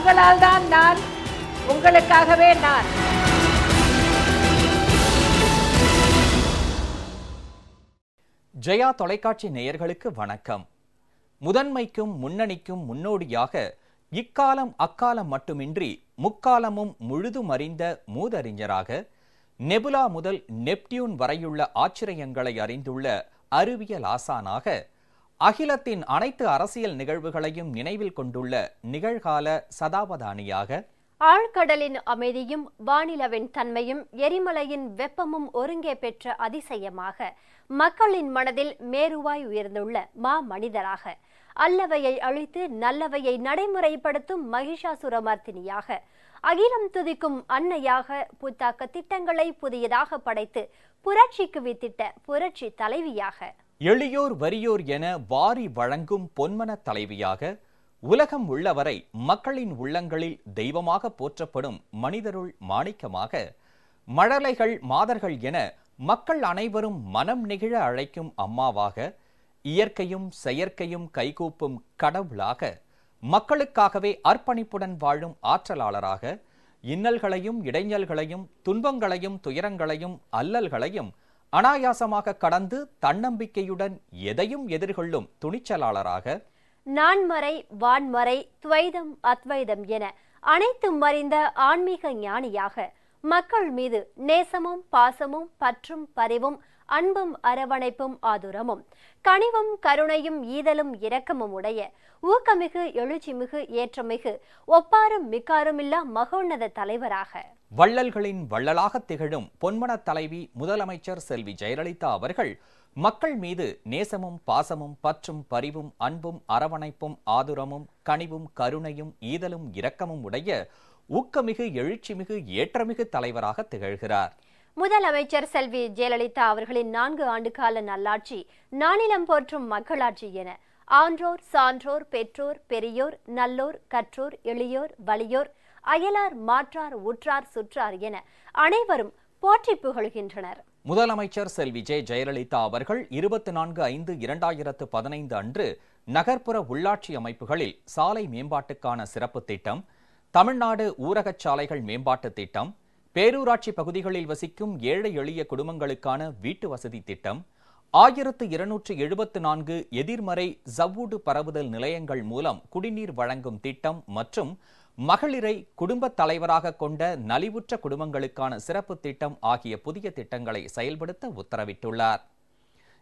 உங்களால் தான் நான், உங்களுக்காகவே நான். ஜெயா தொலைக்காட்சி நேயர்களுக்கு வணக்கம். முதன்மைக்கும் முன்னணிக்கும் முன்னோடியாக இக்காலம் அக்காலம் மட்டுமின்றி முக்காலமும் முழுதும் அறிந்த மூதறிஞராக நெபுலா முதல் நெப்டியூன் வரையுள்ள ஆச்சரியங்களை அறிந்துள்ள அறிவியல் ஆசானாக அகிலத்தின் அனைத்து அரசியல் நிகழ்வுகளையும் நினைவில் கொண்டுள்ள நிகழ்கால சதாவதானியாக ஆழ்கடலின் அமைதியும் வானிலவின் தன்மையும் எரிமலையின் வெப்பமும் ஒருங்கே பெற்ற அதிசயமாக மக்களின் மனதில் மேருவாய் உயர்ந்துள்ள மனிதராக அல்லவையை அழித்து நல்லவையை நடைமுறைப்படுத்தும் மகிஷாசுரமர்த்தினியாக அகிலம் துதிக்கும் அன்னையாக புத்தாக்க திட்டங்களை புதியதாக படைத்து புரட்சிக்கு வித்திட்ட புரட்சி தலைவியாக எளியோர் வறியோர் என வாரி வழங்கும் பொன்மன தலைவியாக உலகம் உள்ளவரை மக்களின் உள்ளங்களில் தெய்வமாக போற்றப்படும் மனிதருள் மாணிக்கமாக மழலைகள் மாதர்கள் என மக்கள் அனைவரும் மனம் நெகிழ அழைக்கும் அம்மாவாக இயற்கையும் செயற்கையும் கைகூப்பும் கடவுளாக மக்களுக்காகவே அர்ப்பணிப்புடன் வாழும் ஆற்றலாளராக இன்னல்களையும் இடைஞ்சல்களையும் துன்பங்களையும் துயரங்களையும் அல்லல்களையும் அனாயாசமாக கடந்து தன்னம்பிக்கையுடன் எதையும் எதிர்கொள்ளும் துணிச்சலாளராக நான்மறை வான்மறை துவைதம் அத்வைதம் என அனைத்தும் அறிந்த ஆன்மீக ஞானியாக மக்கள் மீது நேசமும் பாசமும் பற்றும் பரிவும் அன்பும் அரவணைப்பும் ஆதுரமும் கனிவும் கருணையும் ஈதலும் இரக்கமும் உடைய ஊக்கமிகு எழுச்சிமிகு ஏற்றமிகு ஒப்பாரும் மிக்காருமில்லா மகோன்னத தலைவராக வள்ளல்களின் வள்ளலாக திகழும் பொன்மன தலைவி முதலமைச்சர் செல்வி ஜெயலலிதா அவர்கள் மக்கள் மீது நேசமும் பாசமும் பற்றும் பரிவும் அன்பும் அரவணைப்பும் ஆதுரமும் கனிவும் கருணையும் ஈதலும் இரக்கமும் உடைய ஊக்கமிகு எழுச்சிமிகு ஏற்றமிகு தலைவராக திகழ்கிறார். முதலமைச்சர் செல்வி ஜெயலலிதா அவர்களின் 4 ஆண்டுகால நல்லாட்சி நானிலம் போற்றும் மக்களாட்சி என ஆன்றோர் சான்றோர் பெற்றோர் பெரியோர் நல்லோர் கற்றோர் எளியோர் வலியோர் அயலார் மாற்றார் உற்றார் சுற்றார் என அனைவரும் போற்றி புகழ்கின்றனர். முதலமைச்சர் செல்வி ஜெயலலிதா அவர்கள் 24/5/2015 அன்று நகர்ப்புற உள்ளாட்சி அமைப்புகளில் சாலை மேம்பாட்டுக்கான சிறப்பு திட்டம், தமிழ்நாடு ஊரகச் சாலைகள் மேம்பாட்டு திட்டம், பேரூராட்சி பகுதிகளில் வசிக்கும் ஏழை எளிய குடும்பங்களுக்கான வீட்டு வசதி திட்டம், 1274 எதிர்மறை ஜவ்வூடு பரவுதல் நிலையங்கள் மூலம் குடிநீர் வழங்கும் திட்டம் மற்றும் மகளிரை குடும்ப தலைவராக கொண்ட நலிவுற்ற குடும்பங்களுக்கான சிறப்பு திட்டம் ஆகிய புதிய திட்டங்களை செயல்படுத்த உத்தரவிட்டுள்ளார்.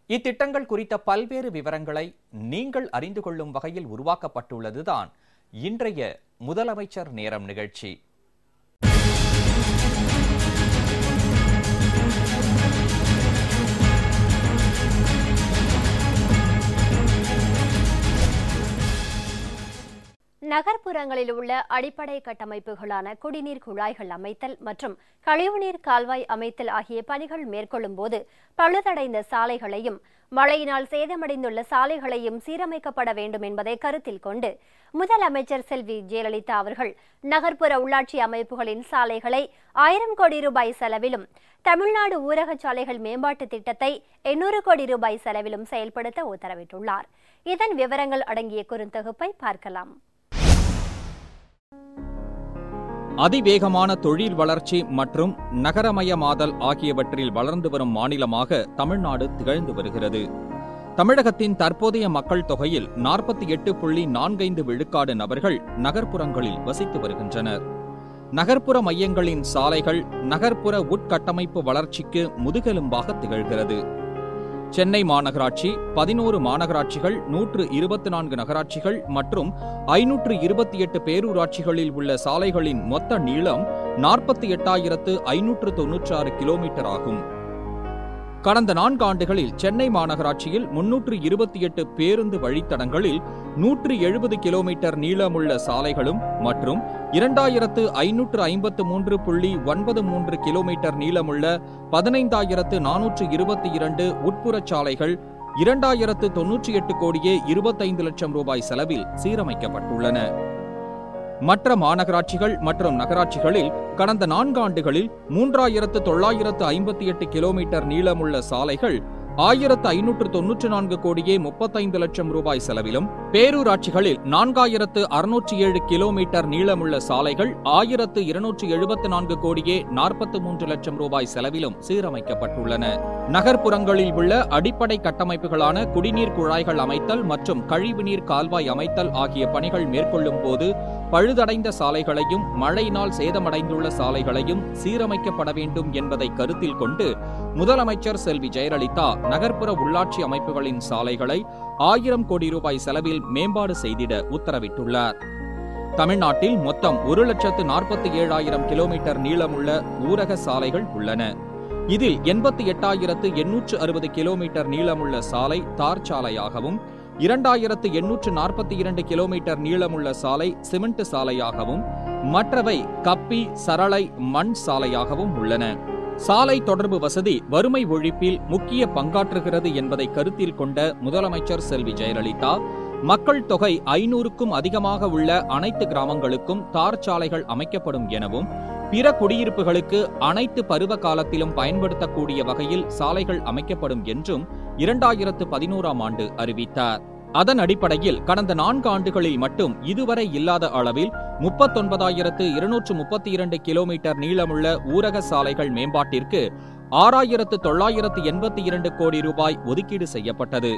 இத்திட்டங்கள் குறித்த பல்வேறு விவரங்களை நீங்கள் அறிந்து கொள்ளும் வகையில் உருவாக்கப்பட்டுள்ளதுதான் இன்றைய முதலமைச்சர் நேரம் நிகழ்ச்சி. நகர்ப்புறங்களில் உள்ள அடிப்படை கட்டமைப்புகளான குடிநீர் குழாய்கள் அமைத்தல் மற்றும் கழிவுநீர் கால்வாய் அமைத்தல் ஆகிய பணிகள் மேற்கொள்ளும் போது பழுதடைந்த சாலைகளையும் மழையினால் சேதமடைந்துள்ள சாலைகளையும் சீரமைக்கப்பட வேண்டும் என்பதை கருத்தில் கொண்டு முதலமைச்சர் செல்வி ஜெயலலிதா அவர்கள் நகர்ப்புற உள்ளாட்சி அமைப்புகளின் சாலைகளை 1000 கோடி ரூபாய் செலவிலும் தமிழ்நாடு ஊரக சாலைகள் மேம்பாட்டு திட்டத்தை 800 கோடி ரூபாய் செலவிலும் செயல்படுத்த உத்தரவிட்டுள்ளார். இதன் விவரங்கள் அடங்கிய குறுந்தொகுப்பை பார்க்கலாம். அதிவேகமான தொழில் வளர்ச்சி மற்றும் நகரமயமாதல் ஆகியவற்றில் வளர்ந்து வரும் மாநிலமாக தமிழ்நாடு திகழ்ந்து வருகிறது. தமிழகத்தின் தற்போதைய மக்கள் தொகையில் 48.45 விழுக்காடு நபர்கள் நகர்ப்புறங்களில் வசித்து வருகின்றனர். நகர்ப்புற மையங்களின் சாலைகள் நகர்ப்புற உட்கட்டமைப்பு வளர்ச்சிக்கு முதுகெலும்பாக திகழ்கிறது. சென்னை மாநகராட்சி, 11 மாநகராட்சிகள், 124 நகராட்சிகள் மற்றும் 528 பேரூராட்சிகளில் உள்ள சாலைகளின் மொத்த நீளம் 48,596 கிலோமீட்டர் ஆகும். கடந்த 4 ஆண்டுகளில் சென்னை மாநகராட்சியில் 328 பேருந்து வழித்தடங்களில் 170 கிலோமீட்டர் நீளமுள்ள சாலைகளும் மற்றும் 2553.93 கிலோமீட்டர் நீளமுள்ள 15,422 உட்புறச் சாலைகள் 2098 கோடியே 25 லட்சம் ரூபாய் செலவில் சீரமைக்கப்பட்டுள்ளன. மற்ற மாநகராட்சிகள் மற்றும் நகராட்சிகளில் கடந்த 4 ஆண்டுகளில் 3,958 கிலோமீட்டர் நீளமுள்ள சாலைகள் 1594 கோடியே 35 லட்சம் ரூபாய் செலவிலும், பேரூராட்சிகளில் 4607 கிலோமீட்டர் நீளமுள்ள சாலைகள் 1274 கோடியே 43 லட்சம் ரூபாய் செலவிலும் சீரமைக்கப்பட்டுள்ளன. நகர்ப்புறங்களில் உள்ள அடிப்படை கட்டமைப்புகளான குடிநீர் குழாய்கள் அமைத்தல் மற்றும் கழிவுநீர் கால்வாய் அமைத்தல் ஆகிய பணிகள் மேற்கொள்ளும் போது பழுதடைந்த சாலைகளையும் மழையினால் சேதமடைந்துள்ள சாலைகளையும் சீரமைக்கப்பட வேண்டும் என்பதை கருத்தில் கொண்டு முதலமைச்சர் செல்வி ஜெயலலிதா நகர்ப்புற உள்ளாட்சி அமைப்புகளின் சாலைகளை 1000 கோடி ரூபாய் செலவில் மேம்பாடு செய்திட உத்தரவிட்டுள்ளார். தமிழ்நாட்டில் மொத்தம் 1,47,000 கிலோமீட்டர் நீளமுள்ள ஊரக சாலைகள் உள்ளன. இதில் 88,860 கிலோமீட்டர் நீளமுள்ள சாலை தார் சாலையாகவும், 2,842 கிலோமீட்டர் நீளமுள்ள சாலை சிமெண்ட் சாலையாகவும், மற்றவை கப்பி, சரளை, மண் சாலையாகவும் உள்ளன. சாலை தொடர்பு வசதி வறுமை ஒழிப்பில் முக்கிய பங்காற்றுகிறது என்பதை கருத்தில் கொண்ட முதலமைச்சர் செல்வி ஜெயலலிதா மக்கள் தொகை 500க்கும் அதிகமாக உள்ள அனைத்து கிராமங்களுக்கும் தார் சாலைகள் அமைக்கப்படும் எனவும், பிற குடியிருப்புகளுக்கு அனைத்து பருவ காலத்திலும் பயன்படுத்தக்கூடிய வகையில் சாலைகள் அமைக்கப்படும் என்றும் 2011ஆம் ஆண்டு அறிவித்தார். அதன் அடிப்படையில் கடந்த 4 ஆண்டுகளில் மட்டும் இதுவரை இல்லாத அளவில் 39,232 கிலோமீட்டர் நீளமுள்ள ஊரக சாலைகள் மேம்பாட்டிற்கு 6,982 கோடி ரூபாய் ஒதுக்கீடு செய்யப்பட்டது.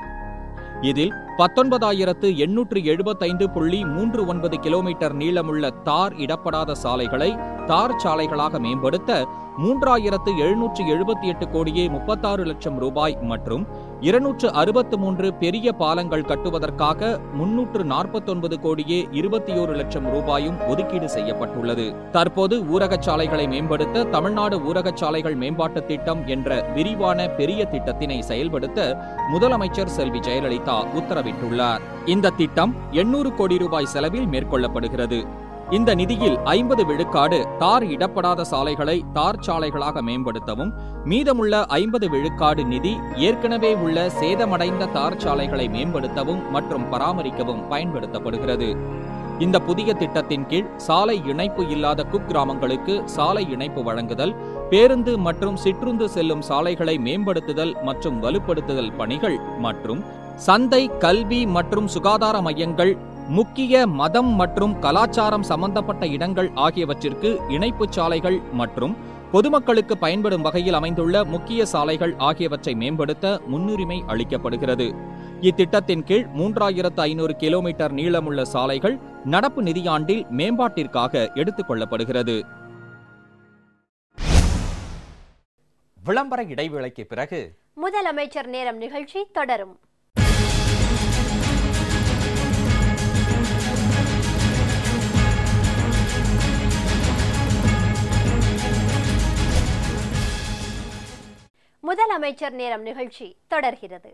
இதில் 19,875.39 கிலோமீட்டர் நீளமுள்ள தார் இடப்படாத சாலைகளை தார் சாலைகளாக மேம்படுத்த 3,778 கோடியே 36 லட்சம் ரூபாய் மற்றும் 263 பெரிய பாலங்கள் கட்டுவதற்காக 349 கோடியே 21 லட்சம் ரூபாயும் ஒதுக்கீடு செய்யப்பட்டுள்ளது. தற்போது ஊரக சாலைகளை மேம்படுத்த தமிழ்நாடு ஊரக சாலைகள் மேம்பாட்டு திட்டம் என்ற விரிவான பெரிய திட்டத்தினை செயல்படுத்த முதலமைச்சர் செல்வி ஜெயலலிதா உத்தரவிட்டுள்ளார். இந்த திட்டம் 800 கோடி ரூபாய் செலவில் மேற்கொள்ளப்படுகிறது. இந்த நிதியில் 50 விழுக்காடு தார் இடப்படாத சாலைகளை தார் சாலைகளாக மேம்படுத்தவும், மீதமுள்ள 50 விழுக்காடு நிதி ஏற்கனவே உள்ள சேதமடைந்த தார் சாலைகளை மேம்படுத்தவும் மற்றும் பராமரிக்கவும் பயன்படுத்தப்படுகிறது. இந்த புதிய திட்டத்தின் கீழ் சாலை இணைப்பு இல்லாத குக்கிராமங்களுக்கு சாலை இணைப்பு வழங்குதல், பேருந்து மற்றும் சிற்றுந்து செல்லும் சாலைகளை மேம்படுத்துதல் மற்றும் வலுப்படுத்துதல் பணிகள் மற்றும் சந்தை, கல்வி மற்றும் சுகாதார மையங்கள், முக்கிய மதம் மற்றும் கலாச்சாரம் சம்பந்தப்பட்ட இடங்கள் ஆகியவற்றிற்கு இணைப்பு சாலைகள் மற்றும் பொதுமக்களுக்கு பயன்படும் வகையில் அமைந்துள்ள முக்கிய சாலைகள் ஆகியவற்றை மேம்படுத்த முன்னுரிமை அளிக்கப்படுகிறது. இத்திட்டத்தின் கீழ் 3,500 கிலோமீட்டர் நீளமுள்ள சாலைகள் நடப்பு நிதியாண்டில் மேம்பாட்டிற்காக எடுத்துக் கொள்ளப்படுகிறது. விளம்பர இடைவேளைக்கு பிறகு முதலமைச்சர் நேரம் நிகழ்ச்சி தொடரும். முதலமைச்சர் நேரம் நிகழ்ச்சி தொடர்கிறது.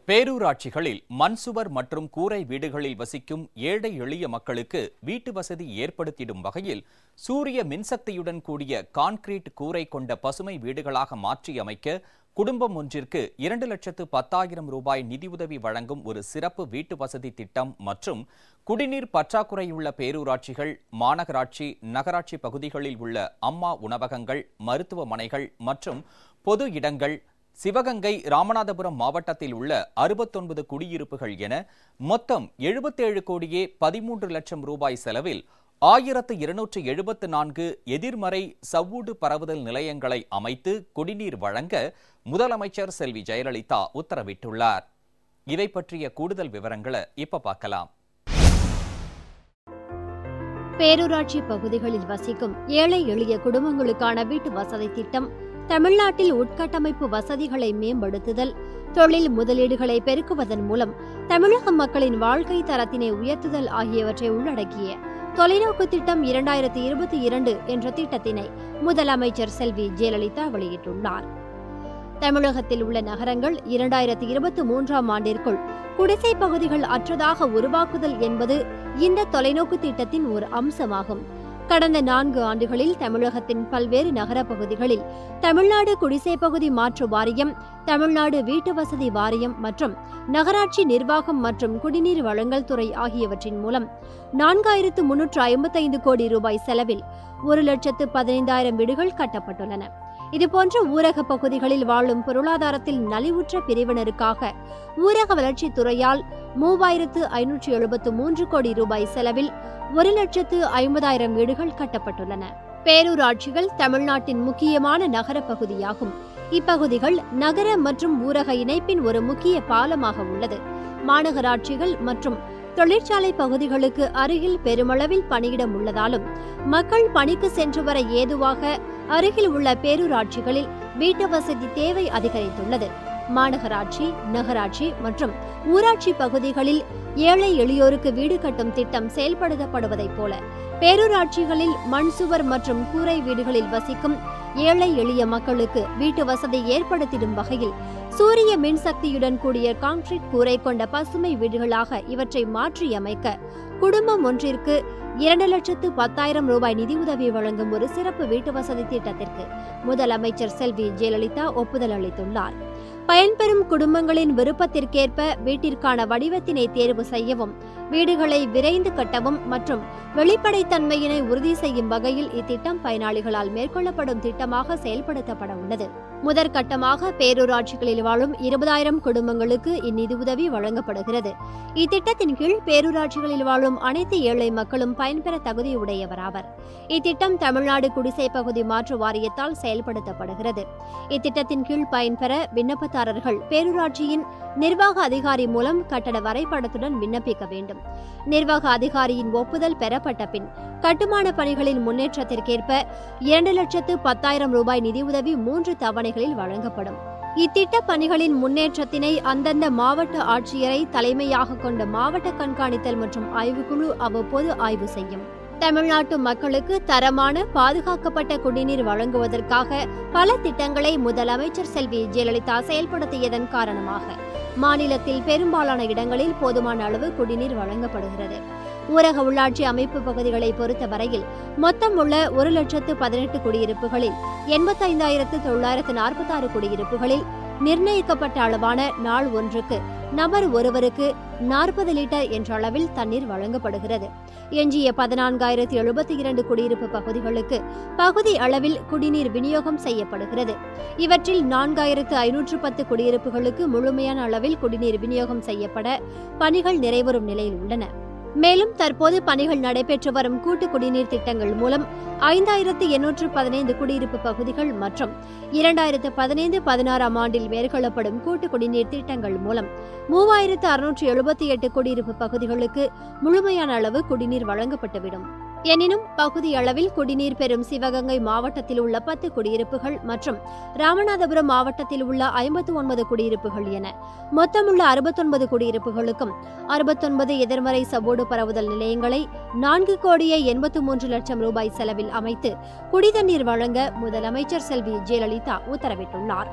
பேரூராட்சிகளில் மண்சுவர் மற்றும் கூரை வீடுகளில் வசிக்கும் ஏழை எளிய மக்களுக்கு வீட்டு வசதி ஏற்படுத்திடும் வகையில் சூரிய மின்சக்தியுடன் கூடிய கான்கிரீட் கூரை கொண்ட பசுமை வீடுகளாக மாற்றி அமைக்க குடும்பம் ஒன்றிற்கு 2,10,000 ரூபாய் நிதியுதவி வழங்கும் ஒரு சிறப்பு வீட்டு வசதி திட்டம் மற்றும் குடிநீர் பற்றாக்குறையுள்ள பேரூராட்சிகள், மாநகராட்சி, நகராட்சி பகுதிகளில் உள்ள அம்மா உணவகங்கள், மருத்துவமனைகள் மற்றும் பொது இடங்கள், சிவகங்கை, ராமநாதபுரம் மாவட்டத்தில் உள்ள 69 குடியிருப்புகள் என மொத்தம் 77 கோடியே 13 லட்சம் ரூபாய் செலவில் 1274 எதிர்மறை சவ்வூடு பரவுதல் நிலையங்களை அமைத்து குடிநீர் வழங்க முதலமைச்சர் செல்வி ஜெயலலிதா உத்தரவிட்டுள்ளார். இதை பற்றிய கூடுதல் விவரங்களை இப்ப பார்க்கலாம். பேரூராட்சி பகுதிகளில் வசிக்கும் ஏழை எளிய குடும்பங்களுக்கான வீட்டு வசதி திட்டம், தமிழ்நாட்டில் உட்கட்டமைப்பு வசதிகளை மேம்படுத்துதல், தொழில் முதலீடுகளை பெருக்குவதன் மூலம் தமிழக மக்களின் வாழ்க்கை தரத்தினை உயர்த்துதல் ஆகியவற்றை உள்ளடக்கிய தொலைநோக்கு திட்டம் 2022 என்ற திட்டத்தினை முதலமைச்சர் செல்வி ஜெயலலிதா வெளியிட்டுள்ளார். தமிழகத்தில் உள்ள நகரங்கள் 2023ஆம் ஆண்டிற்குள் குடிசை பகுதிகள் அற்றதாக உருவாக்குதல் என்பது இந்த தொலைநோக்கு திட்டத்தின் ஒரு அம்சமாகும். கடந்த 4 ஆண்டுகளில் தமிழகத்தின் பல்வேறு நகர பகுதிகளில் தமிழ்நாடு குடிசை பகுதி மாற்று வாரியம், தமிழ்நாடு வீட்டு வசதி வாரியம் மற்றும் நகராட்சி நிர்வாகம் மற்றும் குடிநீர் வழங்கல் துறை ஆகியவற்றின் மூலம் 4,355 கோடி ரூபாய் செலவில் 1,15,000 வீடுகள் கட்டப்பட்டுள்ளன. இதுபோன்ற ஊரக பகுதிகளில் வாழும் பொருளாதாரத்தில் நலிவுற்ற பிரிவினருக்காக ஊரக வளர்ச்சித் துறையால் 3573 கோடி ரூபாய் செலவில் 1,50,000 வீடுகள் கட்டப்பட்டுள்ளன. பேரூராட்சிகள் தமிழ்நாட்டின் முக்கியமான நகர பகுதியாகும். இப்பகுதிகள் நகர மற்றும் ஊரக இணைப்பின் ஒரு முக்கிய பாலமாக உள்ளது. மாநகராட்சிகள் மற்றும் தொழிற்சாலை பகுதிகளுக்கு அருகில் பெருமளவில் பணியிடம் உள்ளதாலும் மக்கள் பணிக்கு சென்று வர ஏதுவாக அருகில் உள்ள பேரூராட்சிகளில் வீட்டு வசதி தேவை அதிகரித்துள்ளது. மாநகராட்சி, நகராட்சி மற்றும் ஊராட்சி பகுதிகளில் ஏழை எளியோருக்கு வீடு கட்டும் திட்டம் செயல்படுத்தப்படுவதைப் போல பேரூராட்சிகளில் மண் சுவர் மற்றும் கூரை வீடுகளில் வசிக்கும் ஏழை எளிய மக்களுக்கு வீட்டு வசதி ஏற்படுத்திடும் வகையில் சூரிய மின்சக்தியுடன் கூடிய கான்கிரீட் கூரை கொண்ட பசுமை வீடுகளாக இவற்றை மாற்றியமைக்க குடும்பம் ஒன்றிற்கு 2,10,000 ரூபாய் நிதியுதவி வழங்கும் ஒரு சிறப்பு வீட்டு வசதி திட்டத்திற்கு முதலமைச்சர் செல்வி ஜெயலலிதா ஒப்புதல் அளித்துள்ளார். பயன்பெறும் குடும்பங்களின் விருப்பத்திற்கேற்ப வீட்டிற்கான வடிவத்தினை தேர்வு செய்யவும், வீடுகளை விரைந்து கட்டவும் மற்றும் வெளிப்படைத்தன்மையினை உறுதி செய்யும் வகையில் இத்திட்டம் பயனாளிகளால் மேற்கொள்ளப்படும் திட்டமாக செயல்படுத்தப்பட உள்ளது. முதற்கட்டமாக பேரூராட்சிகளில் வாழும் 20,000 குடும்பங்களுக்கு இந்நிதியுதவி வழங்கப்படுகிறது. இத்திட்டத்தின் கீழ் பேரூராட்சிகளில் வாழும் அனைத்து ஏழை மக்களும் பயன்பெற தகுதியுடையவராவர். இத்திட்டம் தமிழ்நாடு குடிசை பகுதி மாற்று வாரியத்தால் செயல்படுத்தப்படுகிறது. இத்திட்டத்தின் கீழ் பயன்பெற விண்ணப்பதாரர்கள் பேரூராட்சியின் நிர்வாக அதிகாரி மூலம் கட்டட வரைபடத்துடன் விண்ணப்பிக்க வேண்டும். நிர்வாக அதிகாரியின் ஒப்புதல் பெறப்பட்ட பின் கட்டுமான பணிகளின் முன்னேற்றத்திற்கேற்ப 2,10,000 ரூபாய் நிதியுதவி 3 தவணைகளில் வழங்கப்படும். இத்திட்ட பணிகளின் முன்னேற்றத்தினை அந்தந்த மாவட்ட ஆட்சியரை தலைமையாக கொண்ட மாவட்ட கண்காணித்தல் மற்றும் ஆய்வுக்குழு அவ்வப்போது ஆய்வு செய்யும். தமிழ்நாட்டு மக்களுக்கு தரமான பாதுகாக்கப்பட்ட குடிநீர் வழங்குவதற்காக பல திட்டங்களை முதலமைச்சர் செல்வி ஜெயலலிதா செயல்படுத்தியதன் காரணமாக மாநிலத்தில் பெரும்பாலான இடங்களில் போதுமான அளவு குடிநீர் வழங்கப்படுகிறது. ஊரக உள்ளாட்சி அமைப்பு பகுதிகளை பொறுத்தவரையில் மொத்தம் உள்ள 1,18,000 குடியிருப்புகளில் 85,946 குடியிருப்புகளில் நிர்ணயிக்கப்பட்ட அளவான நாள் ஒன்றுக்கு நபர் ஒருவருக்கு 40 லிட்டர் என்ற அளவில் தண்ணீர் வழங்கப்படுகிறது. எஞ்சிய 14,072 குடியிருப்பு பகுதிகளுக்கு பகுதி அளவில் குடிநீர் விநியோகம் செய்யப்படுகிறது. இவற்றில் 4,510 குடியிருப்புகளுக்கு முழுமையான அளவில் குடிநீர் விநியோகம் செய்யப்பட பணிகள் நிறைவேறும் நிலையில் உள்ளன. மேலும் தற்போது பணிகள் நடைபெற்று வரும் கூட்டு குடிநீர் திட்டங்கள் மூலம் 5,815 குடியிருப்பு பகுதிகள் மற்றும் 2015-16 ஆண்டில் மேற்கொள்ளப்படும் கூட்டு குடிநீர் திட்டங்கள் மூலம் 3,678 குடியிருப்பு பகுதிகளுக்கு முழுமையான அளவு குடிநீர் வழங்கப்பட்டுவிடும். எனினும் பகுதி அளவில் குடிநீர் பெறும் சிவகங்கை மாவட்டத்தில் உள்ள 10 குடியிருப்புகள் மற்றும் ராமநாதபுரம் மாவட்டத்தில் உள்ள 59 குடியிருப்புகள் என மொத்தமுள்ள 69 குடியிருப்புகளுக்கும் 69 எதிர்மறை சவோடு பரவுதல் நிலையங்களை 4,83,00,000 ரூபாய் செலவில் அமைத்து குடிதண்ணீர் வழங்க முதலமைச்சர் செல்வி ஜெயலலிதா உத்தரவிட்டுள்ளார்.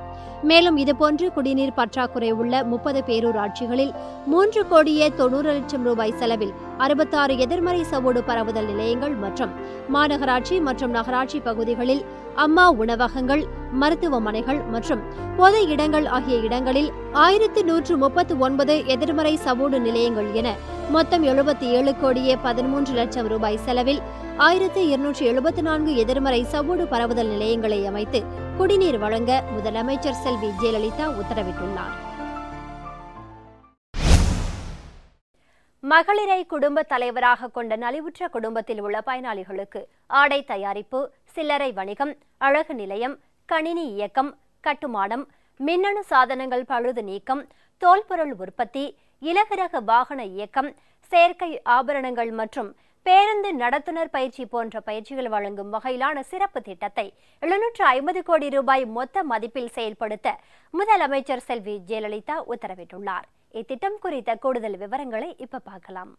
மேலும் இதுபோன்று குடிநீர் பற்றாக்குறை உள்ள 30 பேரூராட்சிகளில் 3,90,00,000 ரூபாய் செலவில் 66 எதிர்மறை சவோடு பரவுதல் நிலையங்கள் மற்றும் மாநகராட்சி மற்றும் நகராட்சி பகுதிகளில் அம்மா உணவகங்கள், மருத்துவமனைகள் மற்றும் பொது இடங்கள் ஆகிய இடங்களில் 1,139 எதிர்மறை சவோடு நிலையங்கள் என மொத்தம் 77,13,00,000 ரூபாய் செலவில் 1,274 எதிர்மறை சவோடு பரவுதல் நிலையங்களை அமைத்து குடிநீர் வழங்க முதலமைச்சர் செல்வி ஜெயலலிதா உத்தரவிட்டுள்ளார். மகளிரை குடும்ப தலைவராக கொண்ட நலிவுற்ற குடும்பத்தில் உள்ள பயனாளிகளுக்கு ஆடை தயாரிப்பு, சில்லறை வணிகம், அழகு நிலையம், கணினி இயக்கம், கட்டுமானம், மின்னணு சாதனங்கள் பழுது நீக்கம், தோல்பொருள் உற்பத்தி, இலகுரக வாகன இயக்கம், செயற்கை ஆபரணங்கள் மற்றும் பேருந்து நடத்துனர் பயிற்சி போன்ற பயிற்சிகள் வழங்கும் வகையிலான சிறப்பு திட்டத்தை 750 கோடி ரூபாய் மொத்த மதிப்பில் செயல்படுத்த முதலமைச்சர் செல்வி ஜெயலலிதா உத்தரவிட்டுள்ளார். இத்திட்டம் குறித்த கூடுதல் விவரங்களை இப்ப பார்க்கலாம்.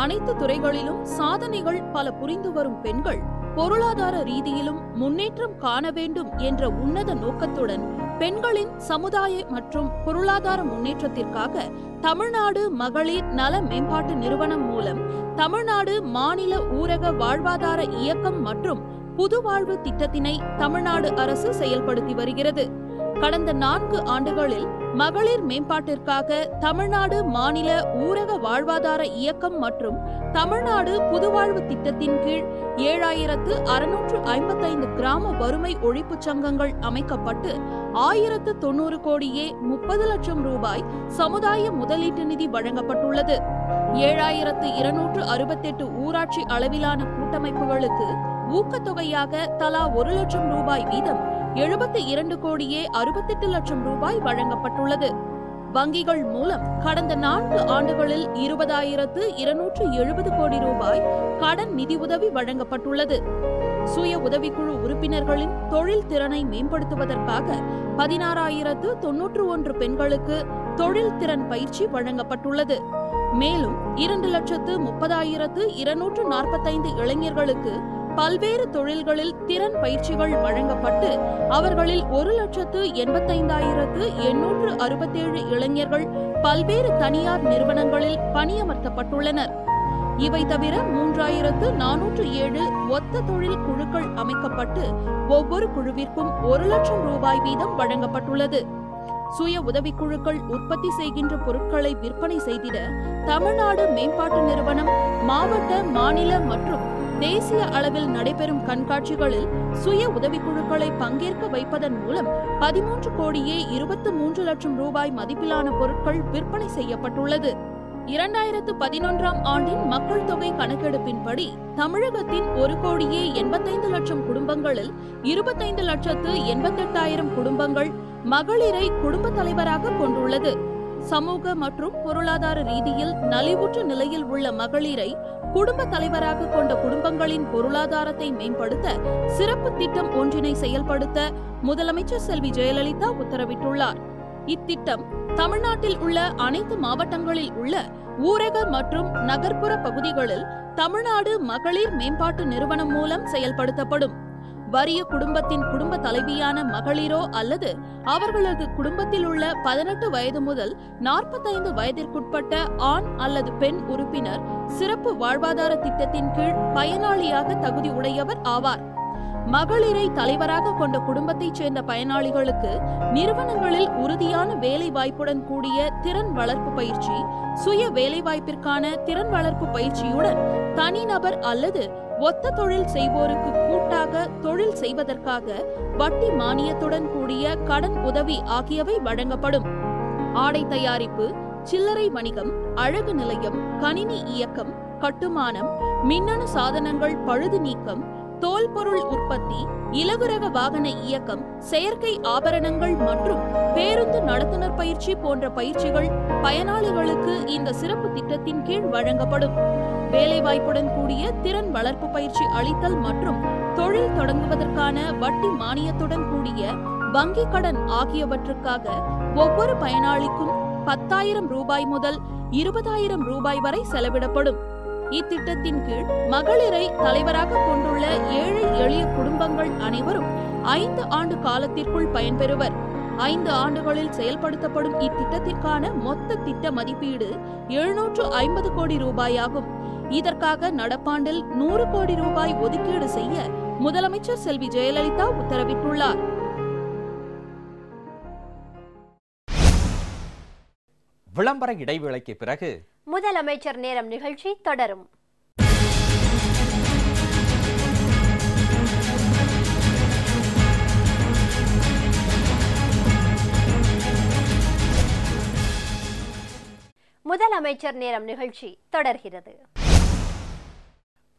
அனைத்து துறைகளிலும் சாதனைகள் பல புரிந்து வரும் பெண்கள் பொருளாதார ரீதியிலும் முன்னேற்றம் காண வேண்டும் என்ற உன்னத நோக்கத்துடன் பெண்களின் சமுதாய மற்றும் பொருளாதார முன்னேற்றத்திற்காக தமிழ்நாடு மகளிர் நல மேம்பாட்டு நிறுவனம் மூலம் தமிழ்நாடு மாநில ஊரக வாழ்வாதார இயக்கம் மற்றும் புதுவாழ்வு திட்டத்தினை தமிழ்நாடு அரசு செயல்படுத்தி வருகிறது. கடந்த 4 ஆண்டுகளில் மகளிர் மேம்பாட்டிற்காக தமிழ்நாடு மாநில ஊரக வாழ்வாதார இயக்கம் மற்றும் தமிழ்நாடு புதுவாழ்வு திட்டத்தின் கீழ் 7655 கிராம வறுமை ஒழிப்பு சங்கங்கள் அமைக்கப்பட்டு 1090 கோடியே 30 லட்சம் ரூபாய் சமுதாய முதலீட்டு நிதி வழங்கப்பட்டுள்ளது. 7268 ஊராட்சி அளவிலான கூட்டமைப்புகளுக்கு ஊக்கத்தொகையாக தலா 1 லட்சம் ரூபாய் வீதம் 72 கோடியே 68 லட்சம் ரூபாய் வழங்கப்பட்டுள்ளது. வங்கிகள் மூலம் கடந்த 4 ஆண்டுகளில் 20,270 கோடி ரூபாய் கடன் நிதியுதவி வழங்கப்பட்டுள்ளது. சுய உதவிக்குழு உறுப்பினர்களின் தொழில் திறனை மேம்படுத்துவதற்காக 16,091 பெண்களுக்கு தொழில் திறன் பயிற்சி வழங்கப்பட்டுள்ளது. மேலும் 2,30,245 இளைஞர்களுக்கு பல்வேறு தொழில்களில் திறன் பயிற்சிகள் வழங்கப்பட்டு அவர்களில் 1,85,867 இளைஞர்கள் பல்வேறு தனியார் நிறுவனங்களில் பணியமர்த்தப்பட்டுள்ளனர். இவை தவிர 3,407 ஒத்த தொழில் குழுக்கள் அமைக்கப்பட்டு ஒவ்வொரு குழுவிற்கும் 1 லட்சம் ரூபாய் வீதம் வழங்கப்பட்டுள்ளது. சுய உதவிக்குழுக்கள் உற்பத்தி செய்கின்ற பொருட்களை விற்பனை செய்திட தமிழ்நாடு மேம்பாட்டு நிறுவனம் மாவட்ட, மாநில மற்றும் தேசிய அளவில் நடைபெறும் கண்காட்சிகளில் சுய உதவிக்குழுக்களை பங்கேற்க வைப்பதன் மூலம் 13 கோடியே 23 லட்சம் ரூபாய் மதிப்பிலான பொருட்கள் விற்பனை செய்யப்பட்டுள்ளது. 2011ஆம் ஆண்டின் மக்கள் தொகை கணக்கெடுப்பின்படி தமிழகத்தின் 1 கோடியே 85 லட்சம் குடும்பங்களில் 25,88,000 குடும்பங்கள் மகளிரை குடும்ப தலைவராக கொண்டுள்ளது. சமூக மற்றும் பொருளாதார ரீதியில் நலிவுற்ற நிலையில் உள்ள மகளிரை குடும்ப தலைவராக கொண்ட குடும்பங்களின் பொருளாதாரத்தை மேம்படுத்த சிறப்பு திட்டம் ஒன்றினை செயல்படுத்த முதலமைச்சர் செல்வி ஜெயலலிதா உத்தரவிட்டுள்ளார். இத்திட்டம் தமிழ்நாட்டில் உள்ள அனைத்து மாவட்டங்களில் உள்ள ஊரக மற்றும் நகர்ப்புற பகுதிகளில் தமிழ்நாடு மகளிர் மேம்பாட்டு நிறுவனம் மூலம் செயல்படுத்தப்படும். வறிய குடும்பத்தின் குடும்ப தலைவியான மகளிரோ அல்லது அவர்களது குடும்பத்தில் உள்ள 18 வயது முதல் 45 வயதிற்குட்பட்ட ஆண் அல்லது பெண் உறுப்பினர் சிறப்பு வாழ்வாதார திட்டத்தின் கீழ் பயனாளியாக தகுதி உடையவர் ஆவார். மகளிரை தலைவராக கொண்ட குடும்பத்தைச் சேர்ந்த பயனாளிகளுக்கு நிறுவனங்களில் உறுதியான வேலை வாய்ப்புடன் கூடிய திறன் வளர்ப்பு பயிற்சி, சுய வேலைவாய்ப்பிற்கான திறன் வளர்ப்பு பயிற்சியுடன் தனிநபர் அல்லது ஒத்த தொழில் செய்வோருக்கு கூட்டாக தொழில் செய்வதற்காக வட்டி மானியத்துடன் கூடிய கடன் உதவி ஆகியவை வழங்கப்படும். ஆடை தயாரிப்பு, சில்லறை வணிகம், அழகு நிலையம், கணினி இயக்கம், கட்டுமானம், மின்னணு சாதனங்கள் பழுது நீக்கம், தோல் பொருள் உற்பத்தி, இலகுரக வாகன இயக்கம், செயற்கை ஆபரணங்கள் மற்றும் பேருந்து நடத்துனர் பயிற்சி போன்ற பயிற்சிகள் பயனாளிகளுக்கு இந்த சிறப்பு திட்டத்தின் கீழ் வழங்கப்படும். வேலைவாய்ப்புடன் கூடிய திறன் வளர்ப்பு பயிற்சி அளித்தல் மற்றும் தொழில் தொடங்குவதற்கான வட்டி மானியத்துடன் கூடிய வங்கி கடன் ஆகியவற்றுக்காக ஒவ்வொரு பயனாளிக்கும் 10,000 ரூபாய் முதல் 20,000 ரூபாய் வரை செலவிடப்படும். இத்திட்டத்தின் கீழ் மகளிரை தலைவராக கொண்டுள்ள ஏழை எளிய குடும்பங்கள் அனைவரும் 5 ஆண்டு காலத்திற்குள் பயன்பெறுவர். 5 ஆண்டுகளில் செயல்படுத்தப்படும் இத்திட்டத்திற்கான மொத்த திட்ட மதிப்பீடு 750 கோடி ரூபாயாகும். இதற்காக நடப்பாண்டில் 100 கோடி ரூபாய் ஒதுக்கீடு செய்ய முதலமைச்சர் செல்வி ஜெயலலிதா உத்தரவிட்டுள்ளார். விளம்பர இடைவேளைக்கு பிறகு முதலமைச்சர் நேரம் நிகழ்ச்சி தொடரும். முதலமைச்சர் நேரம் நிகழ்ச்சி தொடர்கிறது.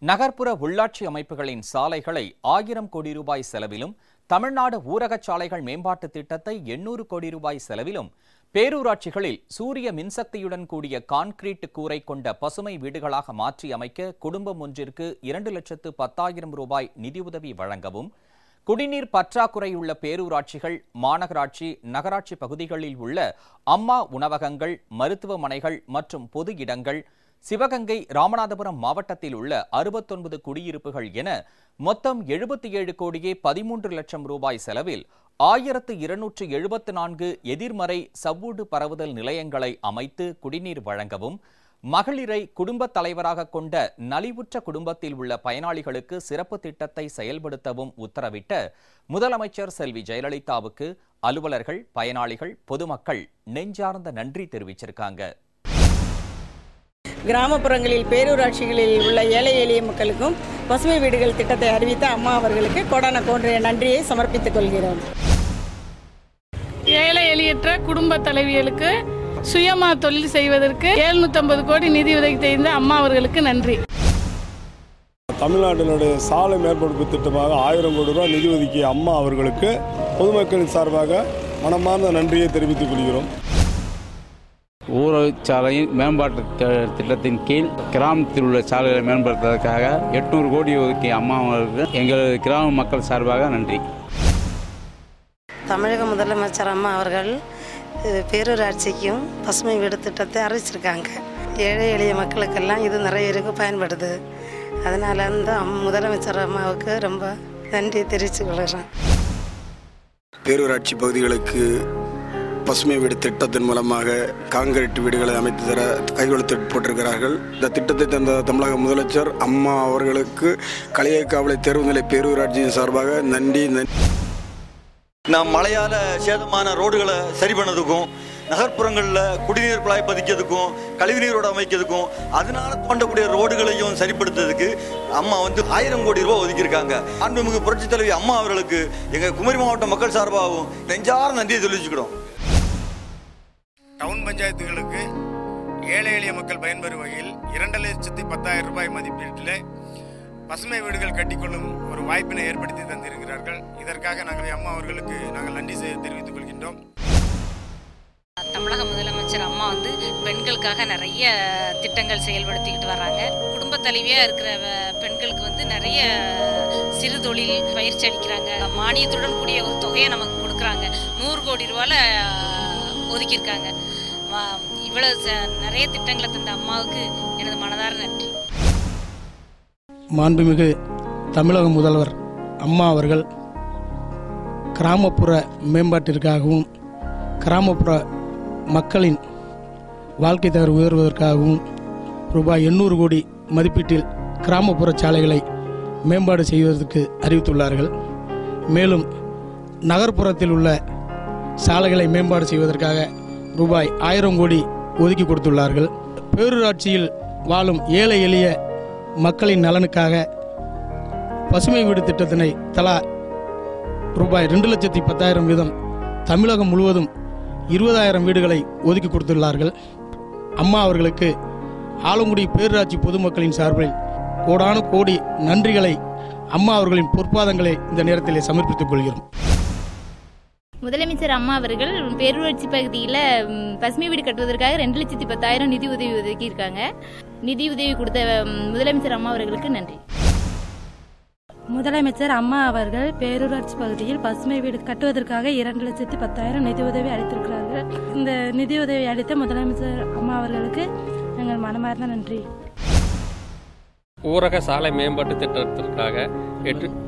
நகர்ப்புற உள்ளாட்சி அமைப்புகளின் சாலைகளை 1000 கோடி ரூபாய் செலவிலும், தமிழ்நாடு ஊரக சாலைகள் மேம்பாட்டு திட்டத்தை 800 கோடி ரூபாய் செலவிலும், பேரூராட்சிகளில் சூரிய மின்சக்தியுடன் கூடிய கான்கிரீட் கூரை கொண்ட பசுமை வீடுகளாக மாற்றி அமைக்க குடும்பம் ஒன்றிற்கு 2,10,000 ரூபாய் நிதியுதவி வழங்கவும், குடிநீர் பற்றாக்குறையுள்ள பேரூராட்சிகள், மாநகராட்சி, நகராட்சி பகுதிகளில் உள்ள அம்மா உணவகங்கள், மருத்துவமனைகள் மற்றும் பொது இடங்கள், சிவகங்கை, ராமநாதபுரம் மாவட்டத்தில் உள்ள 69 குடியிருப்புகள் என மொத்தம் 77 கோடியே 13 லட்சம் ரூபாய் செலவில் 1274 எதிர்மறை சவ்வூடு பரவுதல் நிலையங்களை அமைத்து குடிநீர் வழங்கவும், மகளிரை குடும்ப தலைவராக கொண்ட நலிவுற்ற குடும்பத்தில் உள்ள பயனாளிகளுக்கு சிறப்பு திட்டத்தை செயல்படுத்தவும் உத்தரவிட்ட முதலமைச்சர் செல்வி ஜெயலலிதாவுக்கு அலுவலர்கள், பயனாளிகள், பொதுமக்கள் நெஞ்சார்ந்த நன்றி தெரிவிச்சிருக்காங்க. கிராமப்புறங்களில் பேரூராட்சிகளில் உள்ள ஏழை எளிய மக்களுக்கும் பசுமை வீடுகள் திட்டத்தை அறிவித்த அம்மா அவர்களுக்கு கோடான கோடிய நன்றியை சமர்ப்பித்துக் கொள்கிறோம். ஏழை எளியற்ற குடும்ப தலைவிகளுக்கு சுயமாக தொழில் செய்வதற்கு 750 கோடி நிதி உதவி செய்த அம்மா அவர்களுக்கு நன்றி. தமிழ்நாட்டினுடைய சாலை மேற்படுப்பு திட்டமாக 1000 கோடி ரூபாய் நிதி ஒதுக்கிய அம்மா அவர்களுக்கு பொதுமக்களின் சார்பாக மனமார்ந்த நன்றியை தெரிவித்துக் கொள்கிறோம். ஊரக சாலை மேம்பாட்டு திட்டத்தின் கீழ் கிராமத்தில் உள்ள சாலைகளை மேம்படுத்துவதற்காக 800 கோடி ஒதுக்கிய அம்மா அவர்களுக்கு எங்கள் கிராம மக்கள் சார்பாக நன்றி. தமிழக முதலமைச்சர் அம்மா அவர்கள் பேரூராட்சிக்கும் பசுமை வீடு திட்டத்தை அறிவிச்சிருக்காங்க. ஏழை எளிய மக்களுக்கெல்லாம் இது நிறைய பேருக்கு பயன்படுது. அதனால் அந்த முதலமைச்சர் அம்மாவுக்கு ரொம்ப நன்றி தெரிவித்துக் கொள்கிறேன். பேரூராட்சி பகுதிகளுக்கு பசுமை வீடு திட்டத்தின் மூலமாக கான்கிரீட் வீடுகளை அமைத்து தர கையெழுத்து போட்டிருக்கிறார்கள். இந்த திட்டத்தை தந்த தமிழக முதலமைச்சர் அம்மா அவர்களுக்கு களியக்காவலை தேர்வுநிலை பேரூராட்சியின் சார்பாக நன்றி. நாம் மழையால் சேதமான ரோடுகளை சரி பண்ணதுக்கும், நகர்ப்புறங்களில் குடிநீர் குழாய் பதிக்கிறதுக்கும், கழிவுநீரோடு அமைக்கிறதுக்கும், அதனால தோண்டக்கூடிய ரோடுகளையும் சரிப்படுத்துறதுக்கு அம்மா 1000 கோடி ரூபாய் ஒதுக்கியிருக்காங்க. மாண்புமிகு புரட்சித் தலைவி அம்மா அவர்களுக்கு எங்கள் குமரி மாவட்ட மக்கள் சார்பாகவும் நெஞ்சார நன்றியை தெரிவிச்சுக்கிறோம். டவுன் பஞ்சாயத்துகளுக்கு ஏழை எளிய மக்கள் பயன்பெறும் வகையில் 2,10,000 ரூபாய் மதிப்பீட்டில் பசுமை வீடுகள் கட்டிக்கொள்ளும் ஒரு வாய்ப்பினை ஏற்படுத்தி தந்திருக்கிறார்கள். இதற்காக நாங்கள் அம்மா அவர்களுக்கு நாங்கள் நன்றி தெரிவித்துக் கொள்கின்றோம். தமிழக முதலமைச்சர் அம்மா பெண்களுக்காக நிறைய திட்டங்கள் செயல்படுத்திக்கிட்டு வர்றாங்க. குடும்ப தலைவியாக இருக்கிற பெண்களுக்கு நிறைய சிறு தொழில் பயிற்சி அளிக்கிறாங்க. மானியத்துடன் கூடிய ஒரு தொகையை நமக்கு கொடுக்குறாங்க. 100 கோடி ரூபாயில் ஒதுக்கியிருக்காங்க. இவ்வளவு நிறைய திட்டங்களை தந்த அம்மாவுக்கு எனது மனதார நன்றி. மாண்புமிகு தமிழக முதல்வர் அம்மா அவர்கள் கிராமப்புற மேம்பாட்டிற்காகவும் கிராமப்புற மக்களின் வாழ்க்கை தரம் உயர்வதற்காகவும் ரூபாய் 800 கோடி மதிப்பீட்டில் கிராமப்புற சாலைகளை மேம்பாடு செய்வதற்கு அறிவித்துள்ளார்கள். மேலும் நகர்ப்புறத்தில் உள்ள சாலைகளை மேம்பாடு செய்வதற்காக ரூபாய் 1000 கோடி ஒதுக்கி கொடுத்துள்ளார்கள். பேரூராட்சியில் வாழும் ஏழை எளிய மக்களின் நலனுக்காக பசுமை வீடு திட்டத்தினை தலா ரூபாய் 2,10,000 வீதம் தமிழகம் முழுவதும் 20,000 வீடுகளை ஒதுக்கி கொடுத்துள்ளார்கள். அம்மா அவர்களுக்கு ஆலங்குடி பேரூராட்சி பொதுமக்களின் சார்பில் கோடான கோடி நன்றிகளை அம்மா அவர்களின் பொற்பாதங்களை இந்த நேரத்தில் சமர்ப்பித்துக் கொள்கிறோம். முதலமைச்சர் அம்மா அவர்கள் பேரூராட்சி பகுதியில் பசுமை வீடு கட்டுவதற்காக 2,10,000 நிதி உதவி ஒதுக்கியிருக்காங்க. நிதி உதவி கொடுத்த முதலமைச்சர் அம்மா அவர்களுக்கு நன்றி. முதலமைச்சர் அம்மா அவர்கள் பேரூராட்சி பகுதியில் பசுமை வீடு கட்டுவதற்காக 2,10,000 நிதி உதவி அளித்திருக்கிறார்கள். இந்த நிதி உதவி அளித்த முதலமைச்சர் அம்மா அவர்களுக்கு எங்கள் மனமார்ந்த நன்றி. ஊரக சாலை மேம்பாட்டு திட்டத்திற்காக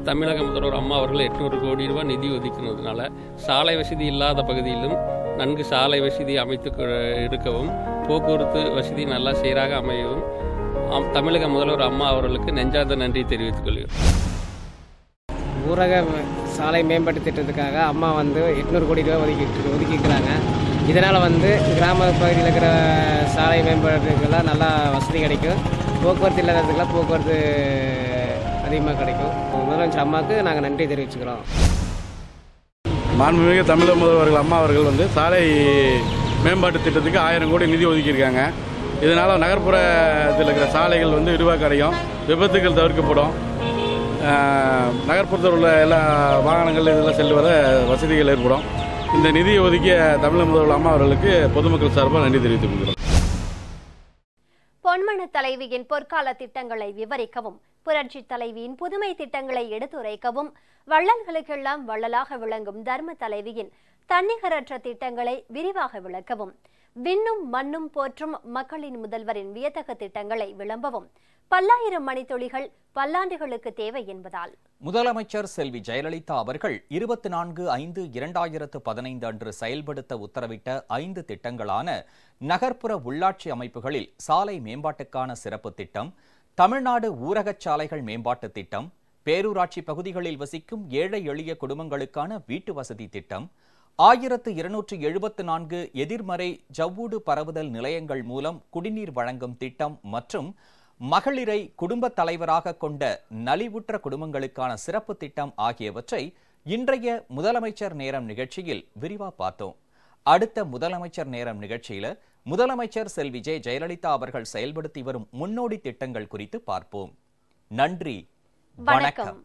தமிழக முதல்வர் அம்மா அவர்கள் 800 கோடி ரூபாய் நிதி ஒதுக்கினதுனால சாலை வசதி இல்லாத பகுதியிலும் நன்கு சாலை வசதி அமைத்து இருக்கவும், போக்குவரத்து வசதி நல்லா சீராக அமையவும் தமிழக முதல்வர் அம்மா அவர்களுக்கு நெஞ்சார்ந்த நன்றி தெரிவித்துக் கொள்கிறோம். ஊரக சாலை மேம்பாட்டு திட்டத்துக்காக அம்மா 800 கோடி ரூபாய் ஒதுக்கிக்கிறாங்க. இதனால் கிராம பகுதியில் இருக்கிற சாலை மேம்பாட்டுக்கெல்லாம் நல்லா வசதி கிடைக்கும். போக்குவரத்து இல்லாததுக்கெல்லாம் போக்குவரத்து அதிகமாக கிடைக்கும். முதலமைச்சர் அம்மாவுக்கு நாங்கள் நன்றி தெரிவிச்சுக்கிறோம். மாண்புமிகு தமிழக முதல்வர்கள் அம்மா அவர்கள் சாலை மேம்பாட்டு திட்டத்துக்கு 1000 கோடி நிதி ஒதுக்கியிருக்காங்க. இதனால் நகர்ப்புறத்தில் இருக்கிற சாலைகள் விரிவாக்கடையும், விபத்துகள் தவிர்க்கப்படும். நகர்ப்புறத்தில் உள்ள எல்லா வாகனங்கள் இதெல்லாம் செல்வத வசதிகள் ஏற்படும். இந்த நிதியை ஒதுக்கிய தமிழக முதல்வர் அம்மா அவர்களுக்கு பொதுமக்கள் சார்பாக நன்றி தெரிவித்துக் கொள்கிறோம். பொன்மன தலைவியின் பொற்கால திட்டங்களை விவரிக்கவும், புரட்சி தலைவியின் புதுமை திட்டங்களை எடுத்துரைக்கவும், வள்ளல்களுக்கெல்லாம் வள்ளலாக விளங்கும் தர்ம தலைவியின் தன்னிகரற்ற திட்டங்களை விரிவாக விளக்கவும், விண்ணும் மண்ணும் போற்றும் மக்களின் முதல்வரின் வியத்தகு திட்டங்களை விளம்பவும், பல்லாயிரம் மணித்துளிகள் பல்லாண்டுகளுக்கு தேவை என்பதால் முதலமைச்சர் செல்வி ஜெயலலிதா அவர்கள் 24/5/2015 அன்று செயல்படுத்த உத்தரவிட்ட 5 திட்டங்களான நகர்ப்புற உள்ளாட்சி அமைப்புகளில் சாலை மேம்பாட்டுக்கான சிறப்பு திட்டம், தமிழ்நாடு ஊரகச் சாலைகள் மேம்பாட்டு திட்டம், பேரூராட்சி பகுதிகளில் வசிக்கும் ஏழை எளிய குடும்பங்களுக்கான வீட்டு வசதி திட்டம், 1274 எதிர்மறை ஜவ்வூடு பரவுதல் நிலையங்கள் மூலம் குடிநீர் வழங்கும் திட்டம் மற்றும் மகளிரை குடும்ப தலைவராக கொண்ட நலிவுற்ற குடும்பங்களுக்கான சிறப்பு திட்டம் ஆகியவற்றை இன்றைய முதலமைச்சர் நேரம் நிகழ்ச்சியில் விரிவா பார்த்தோம். அடுத்த முதலமைச்சர் நேரம் நிகழ்ச்சியில முதலமைச்சர் செல்வி ஜெயலலிதா அவர்கள் செயல்படுத்தி வரும் முன்னோடி திட்டங்கள் குறித்து பார்ப்போம். நன்றி, வணக்கம்.